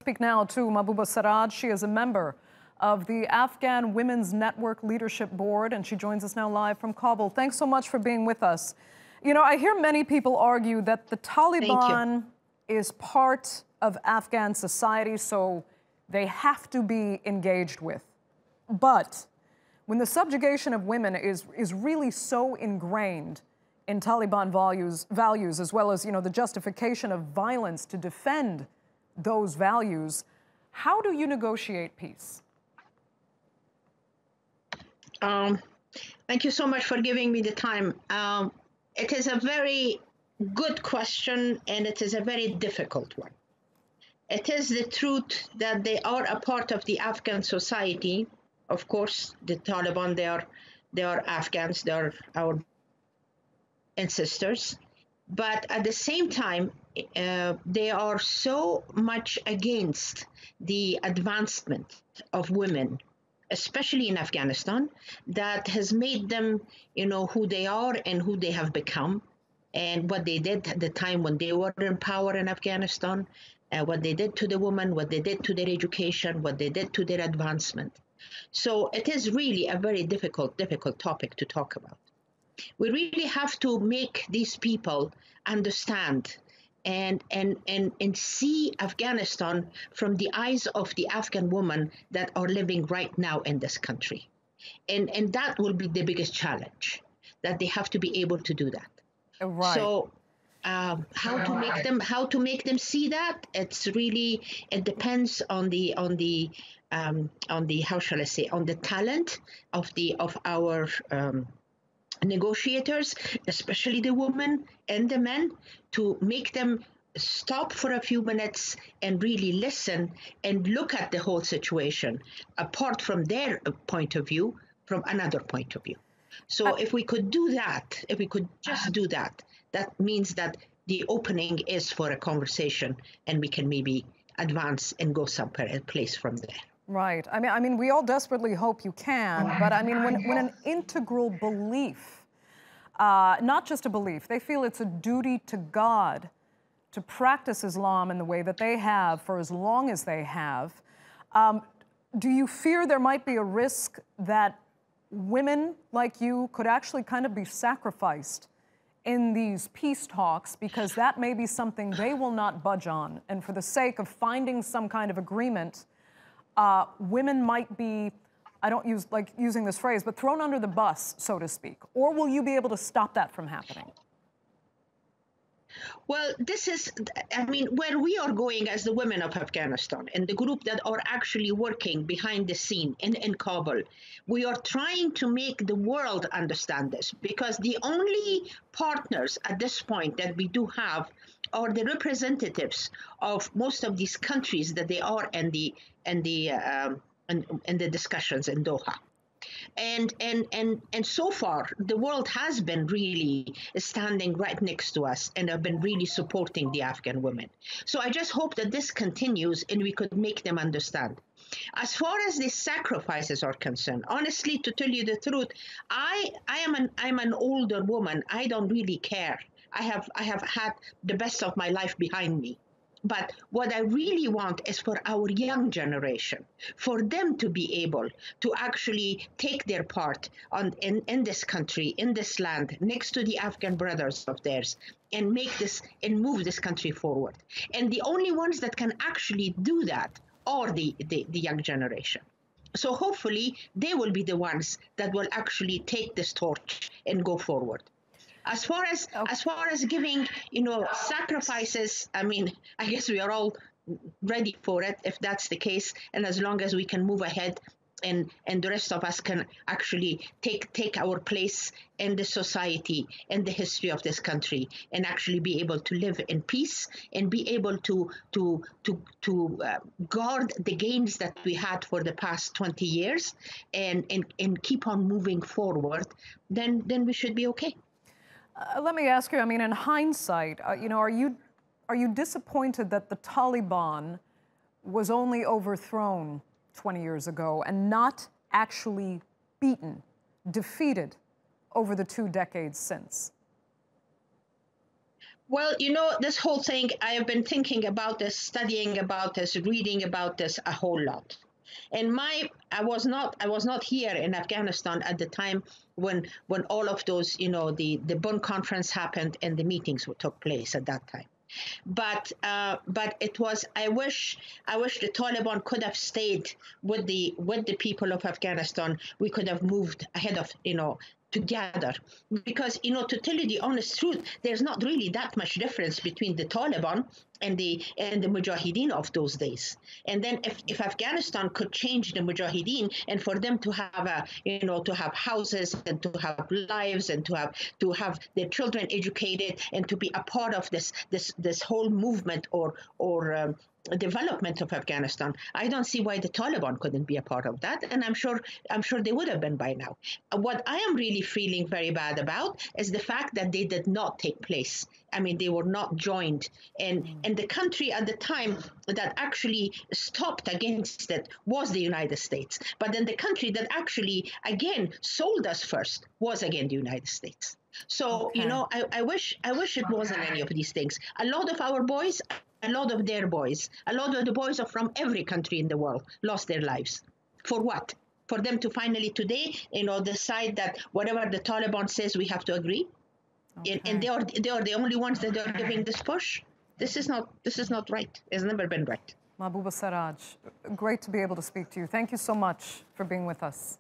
speak now to Mahbooba Seraj. She is a member of the Afghan Women's Network Leadership Board, and she joins us now live from Kabul. Thanks so much for being with us. You know, I hear many people argue that the Taliban is part of Afghan society, so they have to be engaged with. But when the subjugation of women is really so ingrained in Taliban values, as well as, you know, the justification of violence to defend those values, how do you negotiate peace? Thank you so much for giving me the time. It is a very good question, and it is a very difficult one. It is the truth that they are a part of the Afghan society. Of course, the Taliban, they are Afghans, they are our ancestors. But at the same time, they are so much against the advancement of women, especially in Afghanistan, that has made them, you know, who they are and who they have become, and what they did at the time when they were in power in Afghanistan, what they did to the women, what they did to their education, what they did to their advancement. So it is really a very difficult topic to talk about. We really have to make these people understand and see Afghanistan from the eyes of the Afghan women that are living right now in this country. And that will be the biggest challenge, that they have to be able to do that. Right. So how to make them see that, it's really, it depends on the how shall I say, on the talent of our negotiators, especially the women and the men, to make them stop for a few minutes and really listen and look at the whole situation apart from their point of view, from another point of view. So if we could do that, if we could just do that, that means that the opening is for a conversation, and we can maybe advance and go somewhere and place from there. Right. I mean, we all desperately hope you can, but I mean, when an integral belief, not just a belief, they feel it's a duty to God to practice Islam in the way that they have for as long as they have, do you fear there might be a risk that women like you could actually kind of be sacrificed in these peace talks, because that may be something they will not budge on, and for the sake of finding some kind of agreement, women might be, I don't like using this phrase, but thrown under the bus, so to speak? Or will you be able to stop that from happening? Well, this is, I mean, where we are going as the women of Afghanistan and the group that are actually working behind the scene in Kabul, we are trying to make the world understand this, because the only partners at this point that we do have are the representatives of most of these countries that they are in the discussions in Doha. And so far, the world has been really standing right next to us and have been really supporting the Afghan women. So I just hope that this continues and we could make them understand. As far as the sacrifices are concerned, honestly, to tell you the truth, I'm an older woman. I don't really care. I have had the best of my life behind me. But what I really want is for our young generation, for them to be able to actually take their part in this country, in this land, next to the Afghan brothers of theirs, and make this and move this country forward. And the only ones that can actually do that are the young generation. So hopefully they will be the ones that will actually take this torch and go forward. As far as giving, you know, sacrifices, I mean, I guess we are all ready for it if that's the case, and as long as we can move ahead and the rest of us can actually take our place in the society and the history of this country, and actually be able to live in peace and be able to guard the gains that we had for the past 20 years and keep on moving forward, then we should be okay. Let me ask you, I mean, in hindsight, you know, are you disappointed that the Taliban was only overthrown 20 years ago and not actually beaten, defeated over the 2 decades since? Well, you know, this whole thing, I have been thinking about this, studying about this, reading about this a whole lot. And I was not here in Afghanistan at the time when all of those, you know, the Bonn conference happened and the meetings took place at that time. But it was, I wish the Taliban could have stayed with the people of Afghanistan. We could have moved ahead of, you know, together, because, you know, to tell you the honest truth, there's not really that much difference between the Taliban and the Mujahideen of those days. And then if Afghanistan could change the Mujahideen, and for them to have a, you know, to have houses and to have lives and to have their children educated and to be a part of this whole movement or development of Afghanistan, I don't see why the Taliban couldn't be a part of that, and I'm sure they would have been by now. What I am really feeling very bad about is the fact that they did not take place. I mean, they were not joined, and the country at the time that actually stopped against it was the United States. But then the country that actually again sold us first was again the United States. So, you Okay. know, I wish it wasn't any of these things. A lot of our boys, a lot of their boys, a lot of the boys are from every country in the world lost their lives. For what? For them to finally today, you know, decide that whatever the Taliban says, we have to agree, and Okay. they are the only ones that are giving this push. This is not right. It's never been right. Mahbooba Seraj, great to be able to speak to you. Thank you so much for being with us.